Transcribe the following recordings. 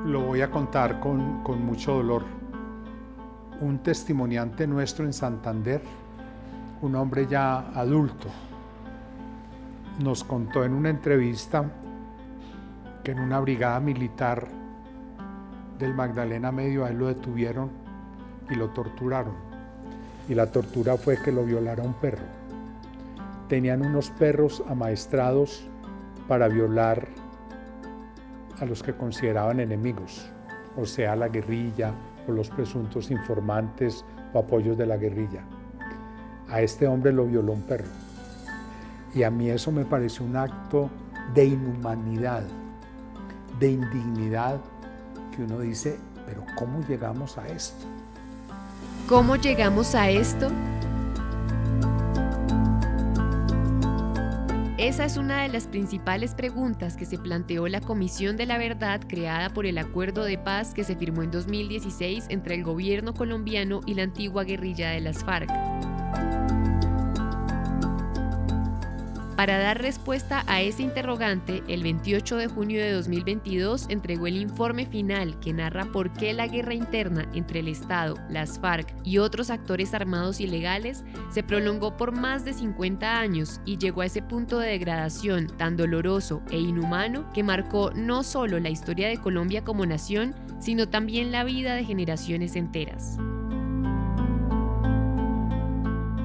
lo voy a contar con mucho dolor. Un testimoniante nuestro en Santander, un hombre ya adulto, nos contó en una entrevista que en una brigada militar del Magdalena Medio a él lo detuvieron y lo torturaron. Y la tortura fue que lo violara un perro. Tenían unos perros amaestrados para violar a los que consideraban enemigos, o sea, la guerrilla o los presuntos informantes o apoyos de la guerrilla. A este hombre lo violó un perro. Y a mí eso me pareció un acto de inhumanidad, de indignidad, que uno dice, pero ¿cómo llegamos a esto? ¿Cómo llegamos a esto? Esa es una de las principales preguntas que se planteó la Comisión de la Verdad creada por el Acuerdo de Paz que se firmó en 2016 entre el gobierno colombiano y la antigua guerrilla de las FARC. Para dar respuesta a ese interrogante, el 28 de junio de 2022 entregó el informe final que narra por qué la guerra interna entre el Estado, las FARC y otros actores armados ilegales se prolongó por más de 50 años y llegó a ese punto de degradación tan doloroso e inhumano que marcó no solo la historia de Colombia como nación, sino también la vida de generaciones enteras.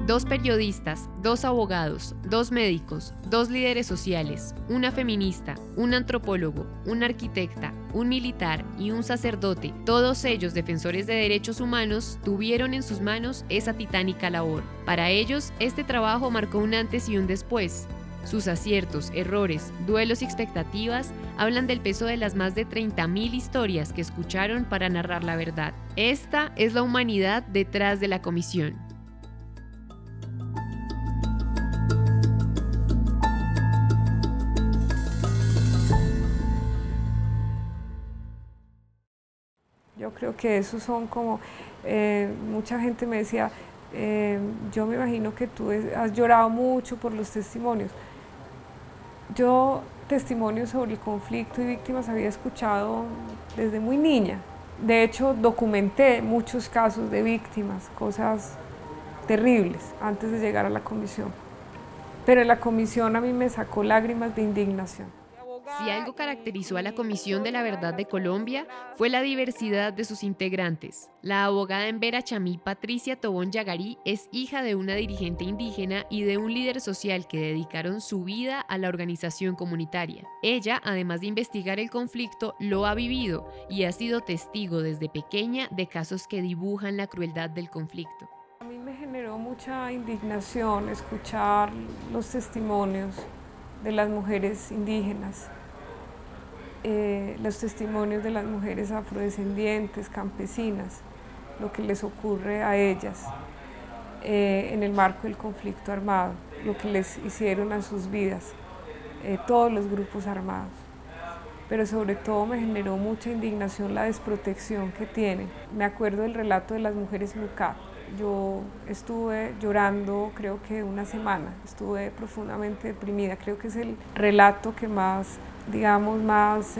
2 periodistas, 2 abogados, 2 médicos, 2 líderes sociales, una feminista, un antropólogo, una arquitecta, un militar y un sacerdote, todos ellos defensores de derechos humanos, tuvieron en sus manos esa titánica labor. Para ellos, este trabajo marcó un antes y un después. Sus aciertos, errores, duelos y expectativas hablan del peso de las más de 30.000 historias que escucharon para narrar la verdad. Esta es la humanidad detrás de la comisión. Yo creo que esos son como, mucha gente me decía, yo me imagino que tú has llorado mucho por los testimonios. Yo testimonios sobre el conflicto y víctimas había escuchado desde muy niña. De hecho, documenté muchos casos de víctimas, cosas terribles, antes de llegar a la comisión. Pero en la comisión a mí me sacó lágrimas de indignación. Si algo caracterizó a la Comisión de la Verdad de Colombia fue la diversidad de sus integrantes. La abogada en Vera Chamí, Patricia Tobón Yagarí, es hija de una dirigente indígena y de un líder social que dedicaron su vida a la organización comunitaria. Ella, además de investigar el conflicto, lo ha vivido y ha sido testigo desde pequeña de casos que dibujan la crueldad del conflicto. A mí me generó mucha indignación escuchar los testimonios de las mujeres indígenas, los testimonios de las mujeres afrodescendientes, campesinas, lo que les ocurre a ellas en el marco del conflicto armado, lo que les hicieron a sus vidas, todos los grupos armados. Pero sobre todo me generó mucha indignación la desprotección que tienen. Me acuerdo del relato de las mujeres Mucá. Yo estuve llorando creo que una semana, estuve profundamente deprimida, creo que es el relato que más, digamos, más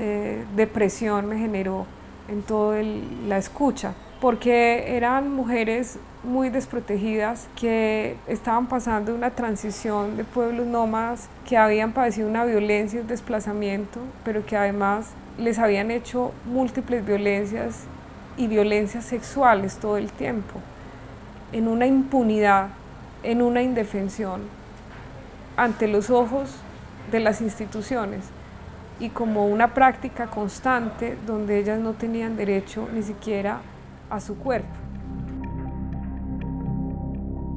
depresión me generó en toda la escucha, porque eran mujeres muy desprotegidas que estaban pasando una transición de pueblos nómadas que habían padecido una violencia y un desplazamiento, pero que además les habían hecho múltiples violencias y violencias sexuales todo el tiempo, en una impunidad, en una indefensión ante los ojos de las instituciones y como una práctica constante donde ellas no tenían derecho ni siquiera a su cuerpo.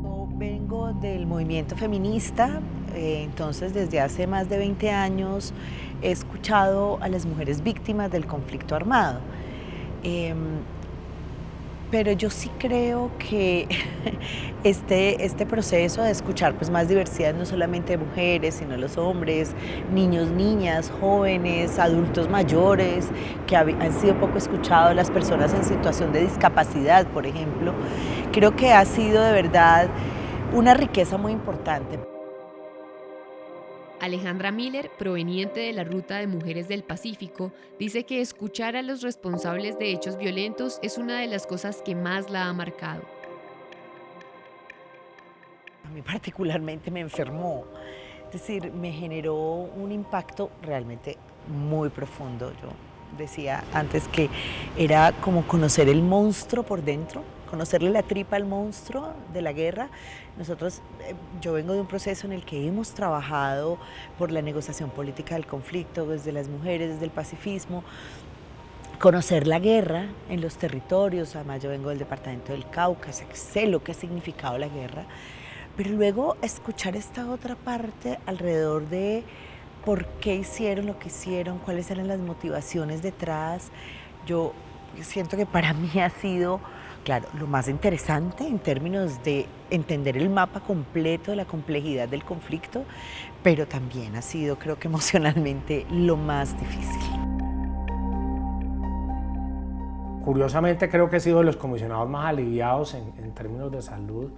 Yo vengo del movimiento feminista, entonces desde hace más de 20 años he escuchado a las mujeres víctimas del conflicto armado. Pero yo sí creo que este proceso de escuchar pues, más diversidad, no solamente de mujeres, sino los hombres, niños, niñas, jóvenes, adultos mayores, que han sido poco escuchados, las personas en situación de discapacidad, por ejemplo, creo que ha sido de verdad una riqueza muy importante. Alejandra Miller, proveniente de la Ruta de Mujeres del Pacífico, dice que escuchar a los responsables de hechos violentos es una de las cosas que más la ha marcado. A mí particularmente me enfermó, es decir, me generó un impacto realmente muy profundo. Yo decía antes que era como conocer el monstruo por dentro, conocerle la tripa al monstruo de la guerra. Yo vengo de un proceso en el que hemos trabajado por la negociación política del conflicto, desde las mujeres, desde el pacifismo, conocer la guerra en los territorios. Además yo vengo del departamento del Cauca, sé lo que ha significado la guerra, pero luego escuchar esta otra parte alrededor de por qué hicieron lo que hicieron, cuáles eran las motivaciones detrás. Yo siento que para mí ha sido, claro, lo más interesante en términos de entender el mapa completo de la complejidad del conflicto, pero también ha sido, creo que emocionalmente, lo más difícil. Curiosamente creo que he sido de los comisionados más aliviados en términos de salud.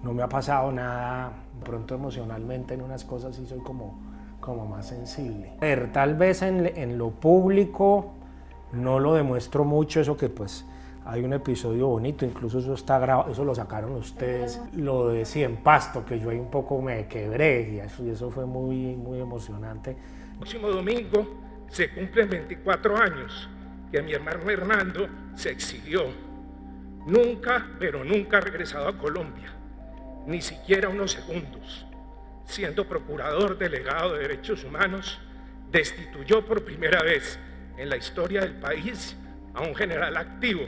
No me ha pasado nada, pronto emocionalmente en unas cosas sí soy como más sensible. Tal vez en lo público no lo demuestro mucho, eso que pues hay un episodio bonito, incluso eso está grabado, eso lo sacaron ustedes, lo de Cien Pasto, que yo ahí un poco me quebré y eso fue muy emocionante. El próximo domingo se cumplen 24 años que mi hermano Hernando se exilió. Nunca, pero nunca ha regresado a Colombia, ni siquiera unos segundos. Siendo procurador delegado de Derechos Humanos, destituyó por primera vez en la historia del país a un general activo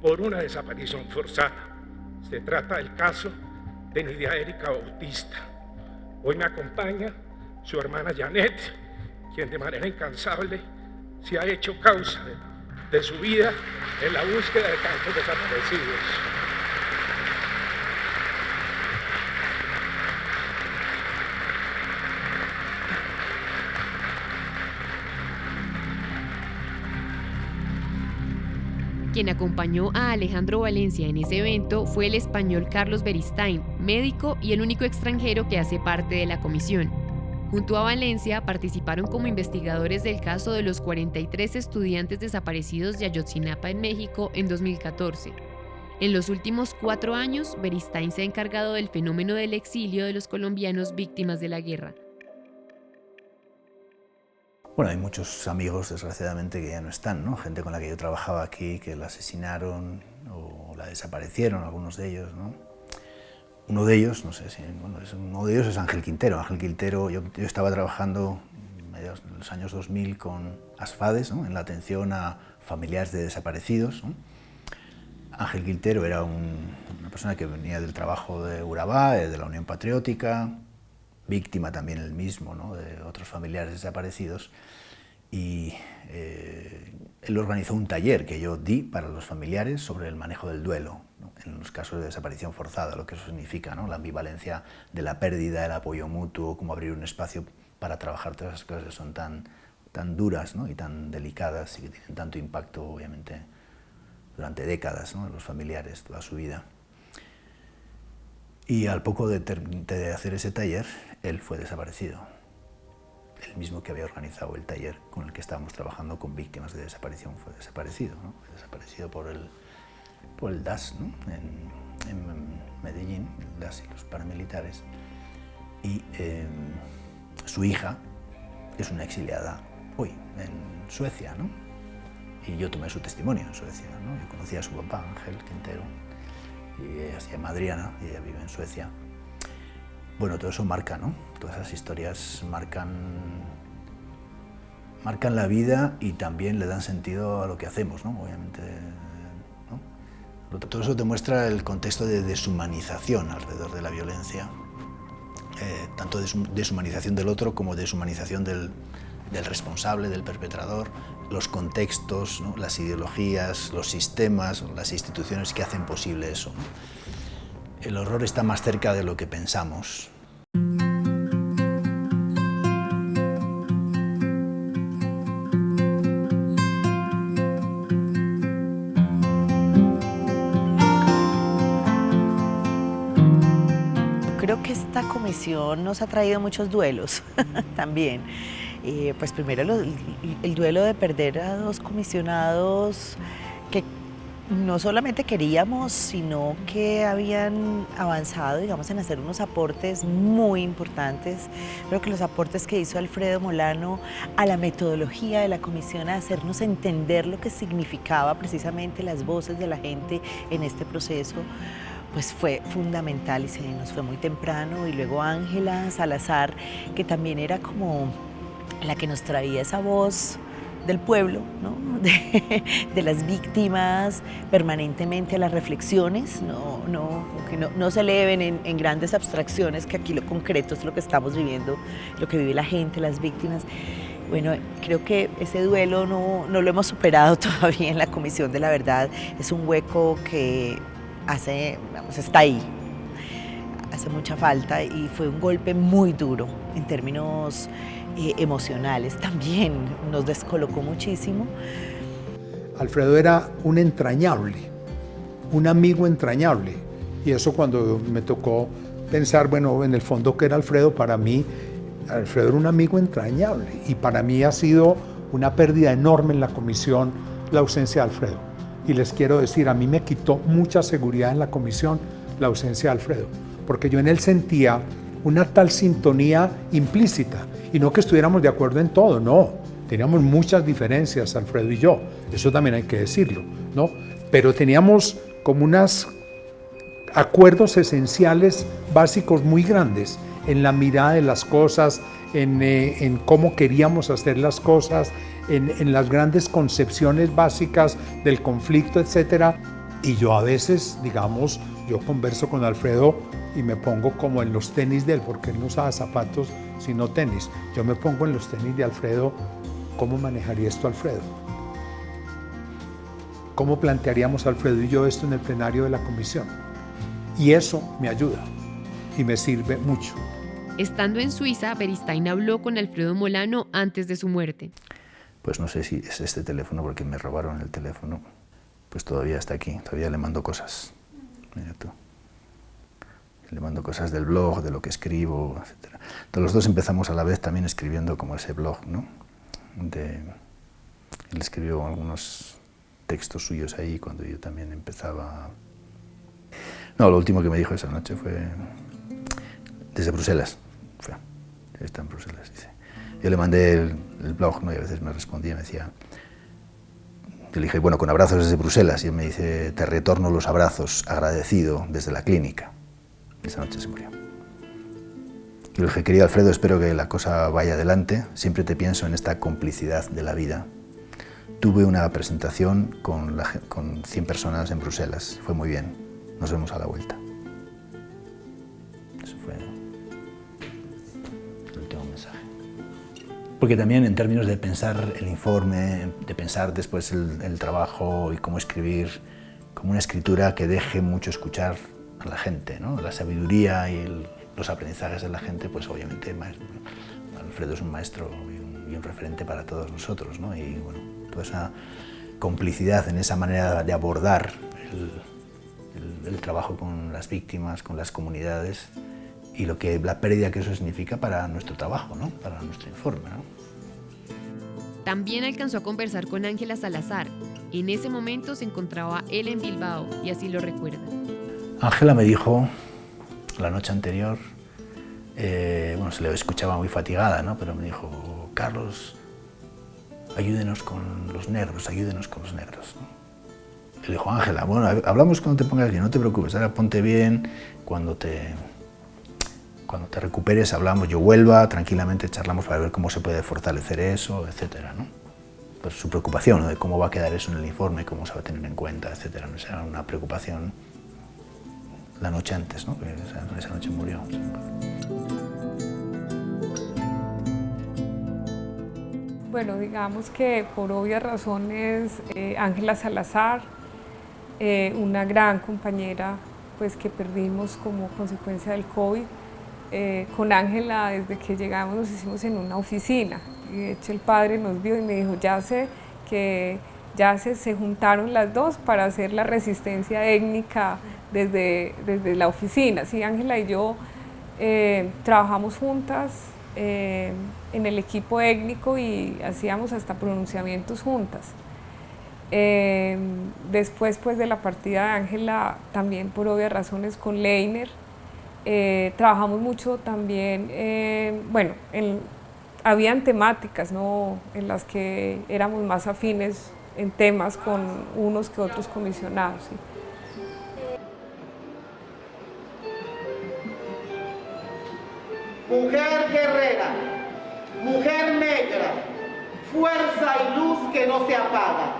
por una desaparición forzada. Se trata del caso de Nidia Erika Bautista. Hoy me acompaña su hermana Janet, quien de manera incansable se ha hecho causa de su vida en la búsqueda de tantos desaparecidos. Quien acompañó a Alejandro Valencia en ese evento fue el español Carlos Beristain, médico y el único extranjero que hace parte de la comisión. Junto a Valencia participaron como investigadores del caso de los 43 estudiantes desaparecidos de Ayotzinapa en México en 2014. En los últimos 4 años, Beristain se ha encargado del fenómeno del exilio de los colombianos víctimas de la guerra. Bueno, hay muchos amigos, desgraciadamente, que ya no están, ¿no? Gente con la que yo trabajaba aquí, que la asesinaron o la desaparecieron, algunos de ellos, ¿no? Uno de ellos, no sé si, bueno, uno de ellos es Ángel Quintero. Ángel Quintero, yo estaba trabajando en los años 2000 con ASFADES, ¿no? En la atención a familiares de desaparecidos, ¿no? Ángel Quintero era una persona que venía del trabajo de Urabá, de la Unión Patriótica, víctima también él mismo, ¿no? De otros familiares desaparecidos, y él organizó un taller que yo di para los familiares sobre el manejo del duelo, ¿no? En los casos de desaparición forzada, lo que eso significa, ¿no? La ambivalencia de la pérdida, el apoyo mutuo, cómo abrir un espacio para trabajar todas esas cosas que son tan duras, ¿no? Y tan delicadas y que tienen tanto impacto, obviamente, durante décadas, ¿no? En los familiares, toda su vida. Y al poco de hacer ese taller, él fue desaparecido. El mismo que había organizado el taller con el que estábamos trabajando con víctimas de desaparición fue desaparecido, ¿no? Fue desaparecido por el DAS, ¿no? En Medellín, el DAS y los paramilitares. Y su hija es una exiliada hoy en Suecia, ¿no? Y yo tomé su testimonio en Suecia, ¿no? Yo conocí a su papá, Ángel Quintero, y ella se llama Adriana y ella vive en Suecia. Bueno, todo eso marca, ¿no? Todas esas historias marcan la vida y también le dan sentido a lo que hacemos, ¿no? Obviamente, ¿no? Todo eso demuestra el contexto de deshumanización alrededor de la violencia, tanto deshumanización del otro como deshumanización del responsable, del perpetrador, los contextos, ¿no? Las ideologías, los sistemas, las instituciones que hacen posible eso, ¿no? El horror está más cerca de lo que pensamos. Creo creo que esta comisión nos ha traído muchos duelos también. Pues primero el duelo de perder a 2 comisionados que no solamente queríamos, sino que habían avanzado, digamos, en hacer unos aportes muy importantes. Creo que los aportes que hizo Alfredo Molano a la metodología de la comisión, a hacernos entender lo que significaba precisamente las voces de la gente en este proceso, pues fue fundamental y se nos fue muy temprano. Y luego Ángela Salazar, que también era como la que nos traía esa voz del pueblo, ¿no? de las víctimas permanentemente a las reflexiones, que no se eleven en grandes abstracciones, que aquí lo concreto es lo que estamos viviendo, lo que vive la gente, las víctimas. Bueno, creo que ese duelo no lo hemos superado todavía en la Comisión de la Verdad. Es un hueco que está ahí, hace mucha falta y fue un golpe muy duro en términos emocionales. También nos descolocó muchísimo. Alfredo era un entrañable, un amigo entrañable. Y eso cuando me tocó pensar, bueno, en el fondo, ¿qué era Alfredo? Para mí, Alfredo era un amigo entrañable. Y para mí ha sido una pérdida enorme en la comisión la ausencia de Alfredo. Y les quiero decir, a mí me quitó mucha seguridad en la comisión la ausencia de Alfredo. Porque yo en él sentía una tal sintonía implícita. Y no que estuviéramos de acuerdo en todo, no. Teníamos muchas diferencias, Alfredo y yo. Eso también hay que decirlo, ¿no? Pero teníamos como unos acuerdos esenciales, básicos, muy grandes en la mirada de las cosas, en cómo queríamos hacer las cosas, en las grandes concepciones básicas del conflicto, etc. Y yo a veces, digamos, yo converso con Alfredo y me pongo como en los tenis de él, porque él no usaba zapatos, sino tenis. Yo me pongo en los tenis de Alfredo. ¿Cómo manejaría esto Alfredo? ¿Cómo plantearíamos Alfredo y yo esto en el plenario de la comisión? Y eso me ayuda y me sirve mucho. Estando en Suiza, Beristain habló con Alfredo Molano antes de su muerte. Pues no sé si es este teléfono, porque me robaron el teléfono. Pues todavía está aquí, todavía le mando cosas. Mira tú. Le mando cosas del blog, de lo que escribo, etc. Entonces los dos empezamos a la vez también escribiendo como ese blog, ¿no? Él escribió algunos textos suyos ahí cuando yo también empezaba. No, lo último que me dijo esa noche fue desde Bruselas. Está en Bruselas, dice. Yo le mandé el blog, ¿no? Y a veces me respondía, me decía. Yo le dije, bueno, con abrazos desde Bruselas. Y él me dice, te retorno los abrazos, agradecido desde la clínica. Esa noche se murió. Y le dije, querido Alfredo, espero que la cosa vaya adelante. Siempre te pienso en esta complicidad de la vida. Tuve una presentación con 100 personas en Bruselas. Fue muy bien. Nos vemos a la vuelta. Eso fue el último mensaje. Porque también en términos de pensar el informe, de pensar después el trabajo y cómo escribir, como una escritura que deje mucho escuchar a la gente, ¿no? La sabiduría y los aprendizajes de la gente, pues obviamente Alfredo es un maestro y un referente para todos nosotros, ¿no? Y bueno, toda esa complicidad en esa manera de abordar el trabajo con las víctimas, con las comunidades y la pérdida que eso significa para nuestro trabajo, ¿no? Para nuestro informe, ¿no? También alcanzó a conversar con Ángela Salazar. En ese momento se encontraba él en Bilbao y así lo recuerda. Ángela me dijo la noche anterior, bueno, se le escuchaba muy fatigada, ¿no? Pero me dijo, Carlos, ayúdenos con los negros, ayúdenos con los negros, ¿no? Y le dijo, Ángela, bueno, hablamos cuando te pongas bien, no te preocupes, ahora ponte bien, cuando te recuperes hablamos, yo vuelva, tranquilamente charlamos para ver cómo se puede fortalecer eso, etcétera, ¿no? Pues su preocupación, ¿no? De cómo va a quedar eso en el informe, cómo se va a tener en cuenta, etcétera, ¿no? Era una preocupación la noche antes, ¿no? Que esa noche murió. Bueno, digamos que por obvias razones, Ángela Salazar, una gran compañera pues, que perdimos como consecuencia del COVID. Con Ángela, desde que llegamos, nos hicimos en una oficina. Y de hecho, el padre nos vio y me dijo, ya sé que se juntaron las dos para hacer la resistencia étnica desde la oficina. Sí, Ángela y yo Trabajamos juntas en el equipo étnico y hacíamos hasta pronunciamientos juntas. Después pues, de la partida de Ángela, también por obvias razones con Leiner, trabajamos mucho también, habían temáticas, ¿no?, en las que éramos más afines en temas con unos que otros comisionados. ¿Sí? Mujer guerrera, mujer negra, fuerza y luz que no se apaga,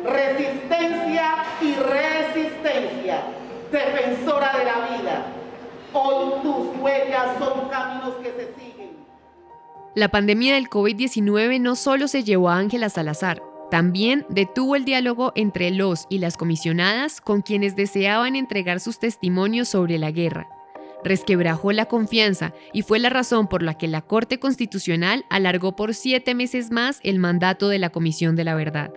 resistencia y resistencia, defensora de la vida. Hoy tus huellas son caminos que se siguen. La pandemia del COVID-19 no solo se llevó a Ángela Salazar, también detuvo el diálogo entre los y las comisionadas con quienes deseaban entregar sus testimonios sobre la guerra. Resquebrajó la confianza y fue la razón por la que la Corte Constitucional alargó por 7 meses más el mandato de la Comisión de la Verdad.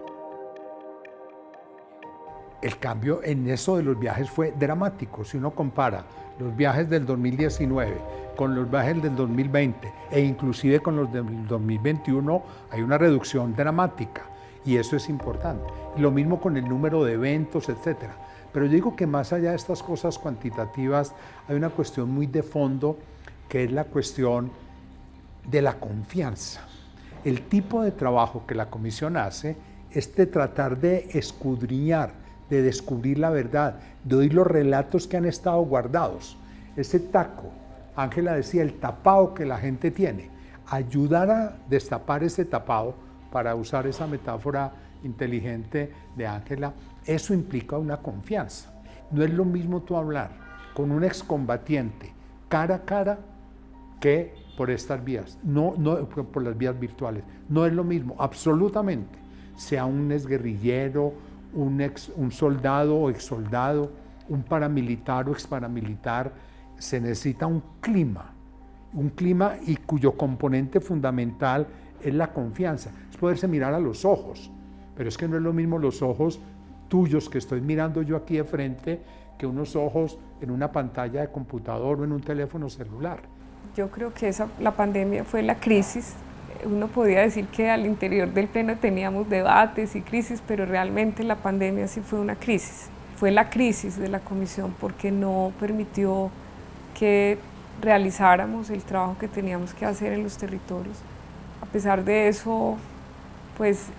El cambio en eso de los viajes fue dramático. Si uno compara los viajes del 2019 con los viajes del 2020 e inclusive con los del 2021, hay una reducción dramática y eso es importante. Y lo mismo con el número de eventos, etcétera. Pero yo digo que más allá de estas cosas cuantitativas, hay una cuestión muy de fondo, que es la cuestión de la confianza. El tipo de trabajo que la comisión hace es de tratar de escudriñar, de descubrir la verdad, de oír los relatos que han estado guardados. Ese taco, Ángela decía, el tapado que la gente tiene, ayudar a destapar ese tapado, para usar esa metáfora inteligente de Ángela, eso implica una confianza. No es lo mismo tú hablar con un excombatiente cara a cara que por estas vías, no por las vías virtuales. No es lo mismo, absolutamente. Sea un exguerrillero, un soldado o exsoldado, un paramilitar o exparamilitar, se necesita un clima y cuyo componente fundamental es la confianza. Es poderse mirar a los ojos, pero es que no es lo mismo los ojos tuyos que estoy mirando yo aquí de frente que unos ojos en una pantalla de computador o en un teléfono celular. Yo creo que la pandemia fue la crisis. Uno podía decir que al interior del pleno teníamos debates y crisis, pero realmente la pandemia sí fue una crisis. Fue la crisis de la comisión porque no permitió que realizáramos el trabajo que teníamos que hacer en los territorios. A pesar de eso, pues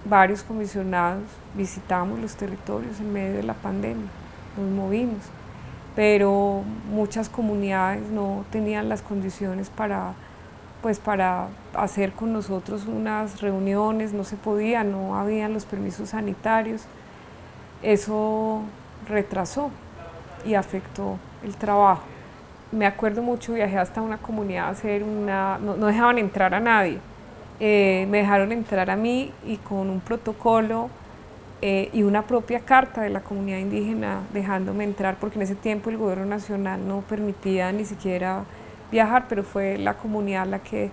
varios comisionados visitamos los territorios en medio de la pandemia, nos movimos, pero muchas comunidades no tenían las condiciones para hacer con nosotros unas reuniones, no se podía, no habían los permisos sanitarios. Eso retrasó y afectó el trabajo. Me acuerdo mucho, viajé hasta una comunidad a hacer no dejaban entrar a nadie. Me dejaron entrar a mí y con un protocolo y una propia carta de la comunidad indígena dejándome entrar, porque en ese tiempo el gobierno nacional no permitía ni siquiera viajar, pero fue la comunidad la que,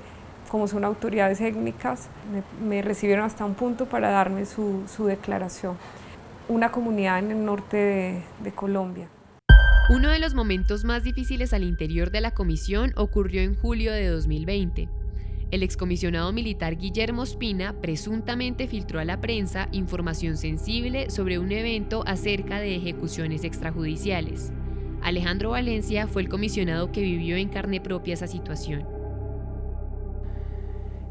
como son autoridades étnicas, me recibieron hasta un punto para darme su declaración. Una comunidad en el norte de Colombia. Uno de los momentos más difíciles al interior de la comisión ocurrió en julio de 2020. El excomisionado militar Guillermo Ospina presuntamente filtró a la prensa información sensible sobre un evento acerca de ejecuciones extrajudiciales. Alejandro Valencia fue el comisionado que vivió en carne propia esa situación.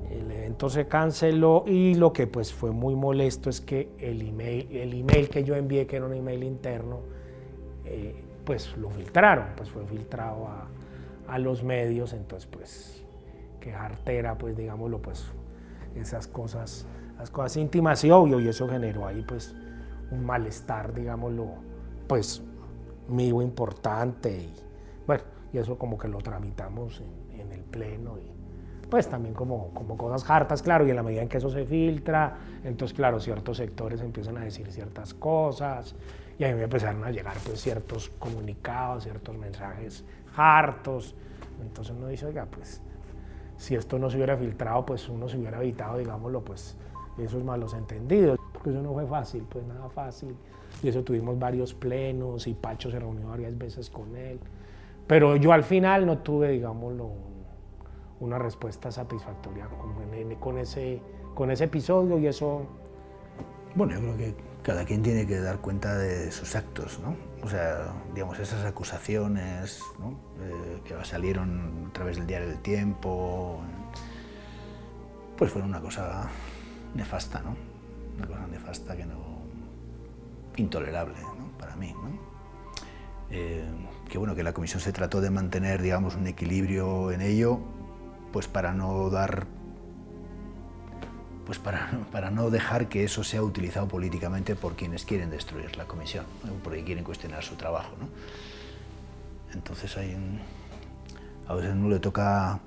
El evento se canceló y lo que pues fue muy molesto es que el email que yo envié, que era un email interno, pues lo filtraron, pues fue filtrado a los medios, entonces pues que jartera, pues digámoslo, pues esas cosas, las cosas íntimas y obvio, y eso generó ahí pues un malestar, digámoslo, pues mío importante, y bueno, y eso como que lo tramitamos en el pleno, y pues también como cosas hartas, claro, y en la medida en que eso se filtra, entonces claro, ciertos sectores empiezan a decir ciertas cosas, y a mí me empezaron a llegar pues ciertos comunicados, ciertos mensajes hartos, entonces uno dice, oiga, pues si esto no se hubiera filtrado, pues uno se hubiera evitado, digámoslo, pues esos malos entendidos, porque eso no fue fácil, pues nada fácil, y eso tuvimos varios plenos, y Pacho se reunió varias veces con él, pero yo al final no tuve, digámoslo, una respuesta satisfactoria con ese episodio y eso... Bueno, yo creo que cada quien tiene que dar cuenta de sus actos, ¿no? O sea, digamos, esas acusaciones, ¿no? Que salieron a través del diario El Tiempo, pues fueron una cosa nefasta, ¿no? Una cosa nefasta que no... intolerable, ¿no? Para mí, ¿no? Que bueno, que la comisión se trató de mantener, digamos, un equilibrio en ello, pues para no dar... pues para no dejar que eso sea utilizado políticamente por quienes quieren destruir la comisión, ¿no? Porque quieren cuestionar su trabajo, ¿no? Entonces a veces no le toca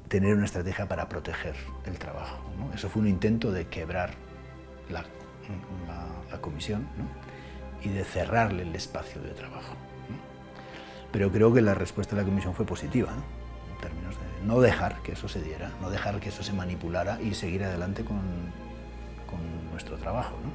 tener una estrategia para proteger el trabajo, ¿no? Eso fue un intento de quebrar la comisión, ¿no? Y de cerrarle el espacio de trabajo, ¿no? Pero creo que la respuesta de la comisión fue positiva, ¿no? En términos de no dejar que eso se diera, no dejar que eso se manipulara y seguir adelante con nuestro trabajo, ¿no?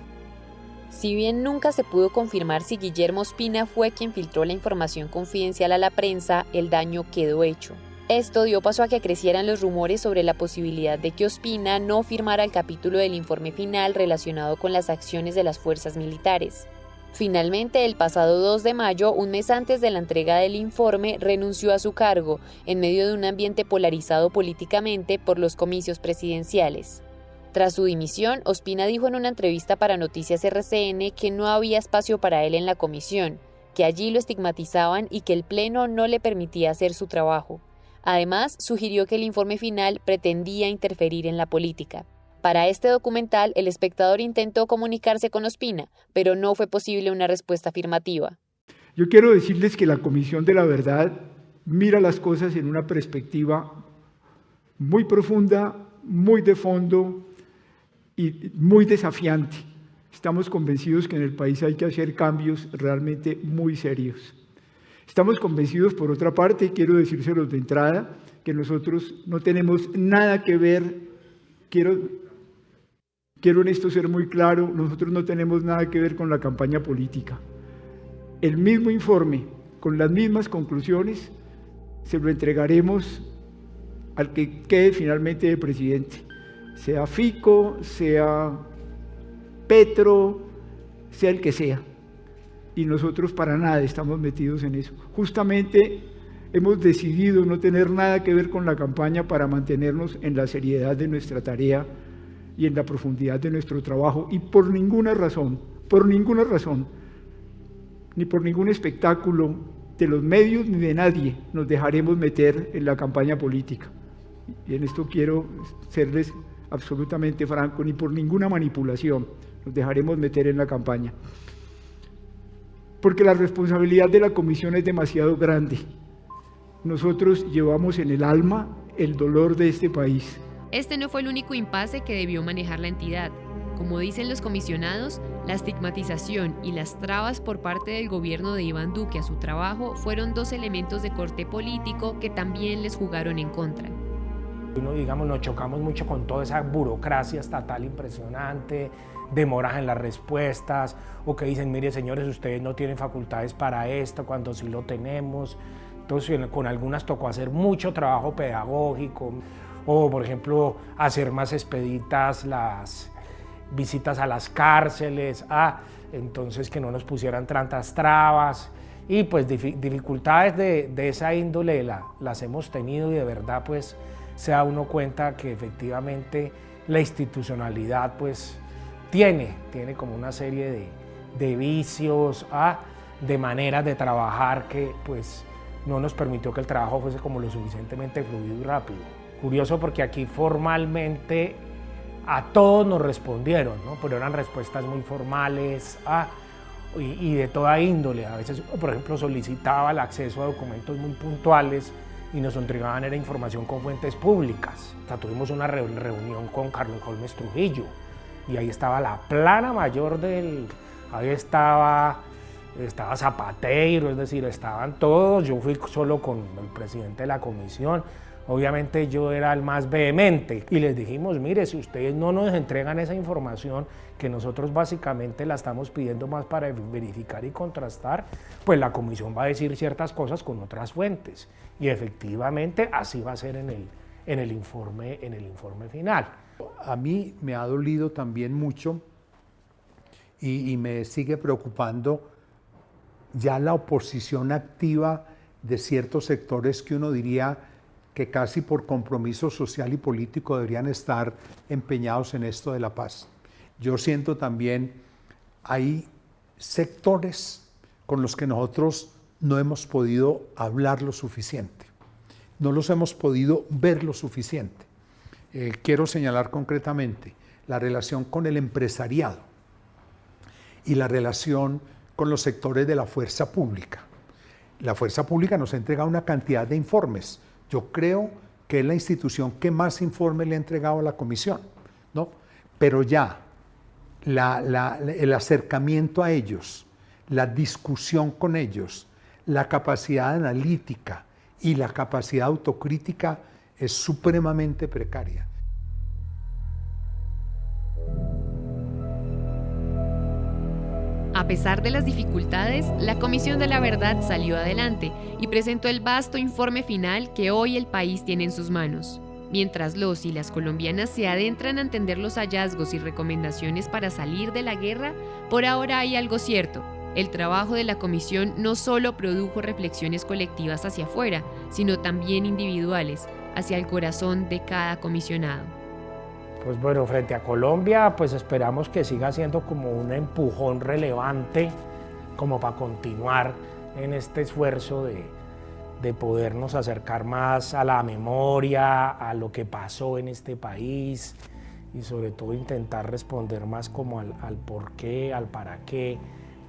Si bien nunca se pudo confirmar si Guillermo Ospina fue quien filtró la información confidencial a la prensa, el daño quedó hecho. Esto dio paso a que crecieran los rumores sobre la posibilidad de que Ospina no firmara el capítulo del informe final relacionado con las acciones de las fuerzas militares. Finalmente, el pasado 2 de mayo, un mes antes de la entrega del informe, renunció a su cargo, en medio de un ambiente polarizado políticamente por los comicios presidenciales. Tras su dimisión, Ospina dijo en una entrevista para Noticias RCN que no había espacio para él en la comisión, que allí lo estigmatizaban y que el Pleno no le permitía hacer su trabajo. Además, sugirió que el informe final pretendía interferir en la política. Para este documental, El Espectador intentó comunicarse con Ospina, pero no fue posible una respuesta afirmativa. Yo quiero decirles que la Comisión de la Verdad mira las cosas en una perspectiva muy profunda, muy de fondo y muy desafiante. Estamos convencidos que en el país hay que hacer cambios realmente muy serios. Estamos convencidos, por otra parte, quiero decírselos de entrada, que nosotros no tenemos nada que ver, quiero en esto ser muy claro, nosotros no tenemos nada que ver con la campaña política. El mismo informe, con las mismas conclusiones, se lo entregaremos al que quede finalmente de presidente, sea Fico, sea Petro, sea el que sea. Y nosotros para nada estamos metidos en eso. Justamente hemos decidido no tener nada que ver con la campaña para mantenernos en la seriedad de nuestra tarea y en la profundidad de nuestro trabajo, y por ninguna razón, ni por ningún espectáculo de los medios ni de nadie nos dejaremos meter en la campaña política. Y en esto quiero serles absolutamente franco, ni por ninguna manipulación nos dejaremos meter en la campaña. Porque la responsabilidad de la comisión es demasiado grande. Nosotros llevamos en el alma el dolor de este país. Este no fue el único impasse que debió manejar la entidad. Como dicen los comisionados, la estigmatización y las trabas por parte del gobierno de Iván Duque a su trabajo fueron dos elementos de corte político que también les jugaron en contra. Digamos, nos chocamos mucho con toda esa burocracia estatal impresionante, demoras en las respuestas, o que dicen, mire señores, ustedes no tienen facultades para esto, cuando sí lo tenemos. Entonces, con algunas tocó hacer mucho trabajo pedagógico, o por ejemplo, hacer más expeditas las visitas a las cárceles, entonces que no nos pusieran tantas trabas, y pues dificultades de esa índole las hemos tenido, y de verdad pues se da uno cuenta que efectivamente la institucionalidad pues tiene como una serie de vicios, de maneras de trabajar que pues no nos permitió que el trabajo fuese como lo suficientemente fluido y rápido. Curioso porque aquí formalmente a todos nos respondieron, ¿no? Pero eran respuestas muy formales y de toda índole. A veces, por ejemplo, solicitaba el acceso a documentos muy puntuales y nos entregaban era información con fuentes públicas. O sea, tuvimos una reunión con Carlos Holmes Trujillo y ahí estaba la plana mayor ahí estaba Zapatero, es decir, estaban todos. Yo fui solo con el presidente de la comisión. obviamente yo era el más vehemente y les dijimos, mire, si ustedes no nos entregan esa información, que nosotros básicamente la estamos pidiendo más para verificar y contrastar, pues la comisión va a decir ciertas cosas con otras fuentes. Y efectivamente así va a ser en el informe final. A mí me ha dolido también mucho y me sigue preocupando ya la oposición activa de ciertos sectores que uno diría que casi por compromiso social y político deberían estar empeñados en esto de la paz. Yo siento también, hay sectores con los que nosotros no hemos podido hablar lo suficiente, no los hemos podido ver lo suficiente. Quiero señalar concretamente la relación con el empresariado y la relación con los sectores de la fuerza pública. La fuerza pública nos ha entregado una cantidad de informes. Yo creo que es la institución que más informes le ha entregado a la comisión, ¿no? Pero ya el acercamiento a ellos, la discusión con ellos, la capacidad analítica y la capacidad autocrítica es supremamente precaria. A pesar de las dificultades, la Comisión de la Verdad salió adelante y presentó el vasto informe final que hoy el país tiene en sus manos. Mientras los y las colombianas se adentran a entender los hallazgos y recomendaciones para salir de la guerra, por ahora hay algo cierto. El trabajo de la comisión no solo produjo reflexiones colectivas hacia afuera, sino también individuales, hacia el corazón de cada comisionado. Pues bueno, frente a Colombia, pues esperamos que siga siendo como un empujón relevante, como para continuar en este esfuerzo de podernos acercar más a la memoria, a lo que pasó en este país y sobre todo intentar responder más como al por qué, al para qué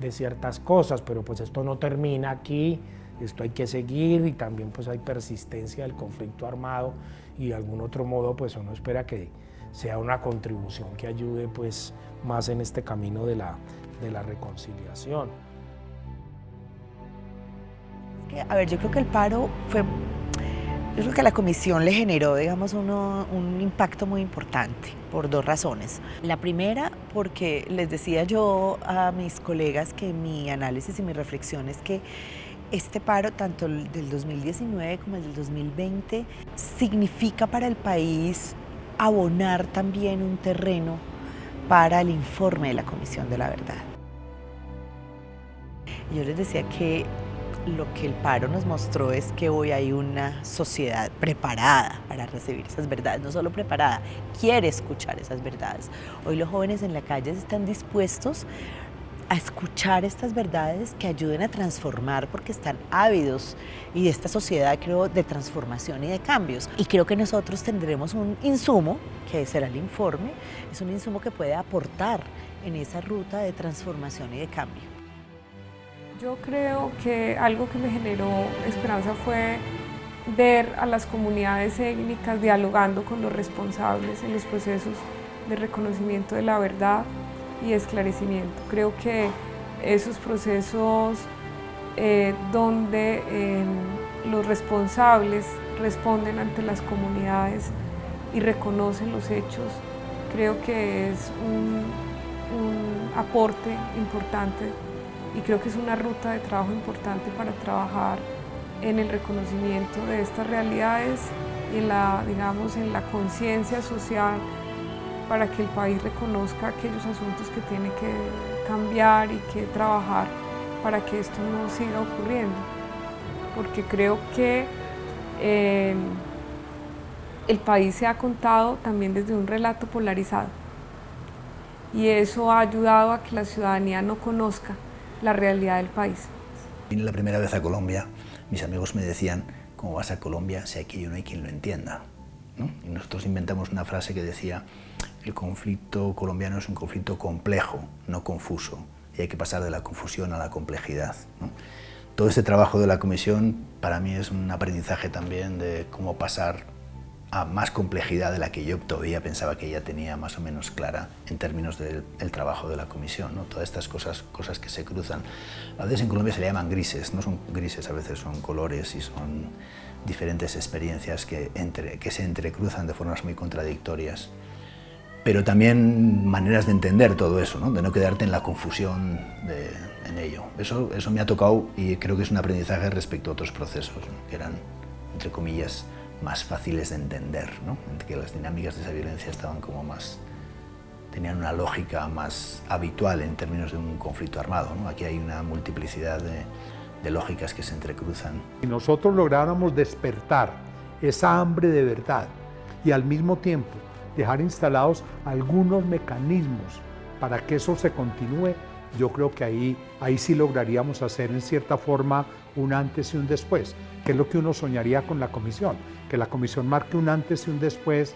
de ciertas cosas, pero pues esto no termina aquí, esto hay que seguir y también pues hay persistencia del conflicto armado y de algún otro modo pues uno espera que sea una contribución que ayude pues más en este camino de la reconciliación. A ver, yo creo que el paro fue, yo creo que a la comisión le generó, digamos, un impacto muy importante por dos razones. La primera, porque les decía yo a mis colegas que mi análisis y mi reflexión es que este paro, tanto el del 2019 como el del 2020, significa para el país abonar también un terreno para el informe de la Comisión de la Verdad. Yo les decía que lo que el paro nos mostró es que hoy hay una sociedad preparada para recibir esas verdades, no solo preparada, quiere escuchar esas verdades. Hoy los jóvenes en la calle están dispuestos a escuchar estas verdades que ayuden a transformar porque están ávidos y esta sociedad, creo, de transformación y de cambios. Y creo que nosotros tendremos un insumo, que será el informe, es un insumo que puede aportar en esa ruta de transformación y de cambio. Yo creo que algo que me generó esperanza fue ver a las comunidades étnicas dialogando con los responsables en los procesos de reconocimiento de la verdad y esclarecimiento. Creo que esos procesos donde los responsables responden ante las comunidades y reconocen los hechos, creo que es un aporte importante y creo que es una ruta de trabajo importante para trabajar en el reconocimiento de estas realidades y en la, digamos, en la conciencia social para que el país reconozca aquellos asuntos que tiene que cambiar y que trabajar para que esto no siga ocurriendo. Porque creo que el país se ha contado también desde un relato polarizado y eso ha ayudado a que la ciudadanía no conozca la realidad del país. Vine la primera vez a Colombia, mis amigos me decían, ¿cómo vas a Colombia si aquí no hay quien lo entienda? ¿No? Y nosotros inventamos una frase que decía, el conflicto colombiano es un conflicto complejo, no confuso, y hay que pasar de la confusión a la complejidad, ¿no? Todo este trabajo de la comisión para mí es un aprendizaje también de cómo pasar a más complejidad de la que yo todavía pensaba que ella tenía más o menos clara en términos del trabajo de la comisión, ¿no? Todas estas cosas que se cruzan. A veces en Colombia se le llaman grises, no son grises, a veces son colores y son diferentes experiencias que se entrecruzan de formas muy contradictorias. Pero también maneras de entender todo eso, ¿no? De no quedarte en la confusión en ello. Eso me ha tocado y creo que es un aprendizaje respecto a otros procesos, ¿no? Que eran, entre comillas, más fáciles de entender, ¿no? Que las dinámicas de esa violencia estaban como tenían una lógica más habitual en términos de un conflicto armado, ¿no? Aquí hay una multiplicidad de lógicas que se entrecruzan. Si nosotros lográramos despertar esa hambre de verdad y al mismo tiempo dejar instalados algunos mecanismos para que eso se continúe, yo creo que ahí sí lograríamos hacer en cierta forma un antes y un después, que es lo que uno soñaría con la comisión, que la comisión marque un antes y un después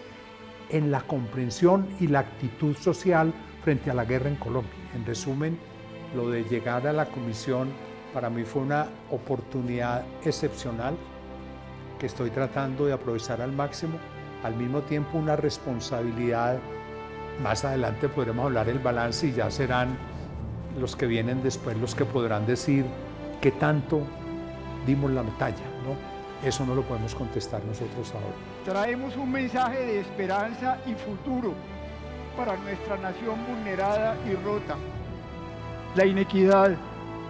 en la comprensión y la actitud social frente a la guerra en Colombia. En resumen, lo de llegar a la comisión para mí fue una oportunidad excepcional que estoy tratando de aprovechar al máximo, al mismo tiempo una responsabilidad. Más adelante podremos hablar del balance y ya serán los que vienen después los que podrán decir qué tanto dimos la batalla, ¿no? Eso no lo podemos contestar nosotros ahora. Traemos un mensaje de esperanza y futuro para nuestra nación vulnerada y rota. La inequidad,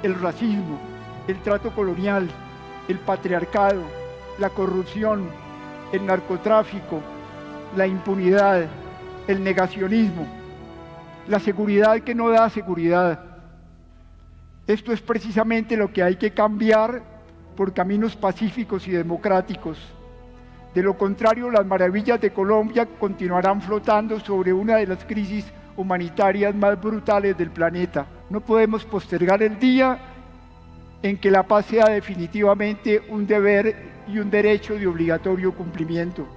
el racismo, el trato colonial, el patriarcado, la corrupción, el narcotráfico, la impunidad, el negacionismo, la seguridad que no da seguridad. Esto es precisamente lo que hay que cambiar por caminos pacíficos y democráticos. De lo contrario, las maravillas de Colombia continuarán flotando sobre una de las crisis humanitarias más brutales del planeta. No podemos postergar el día en que la paz sea definitivamente un deber y un derecho de obligatorio cumplimiento.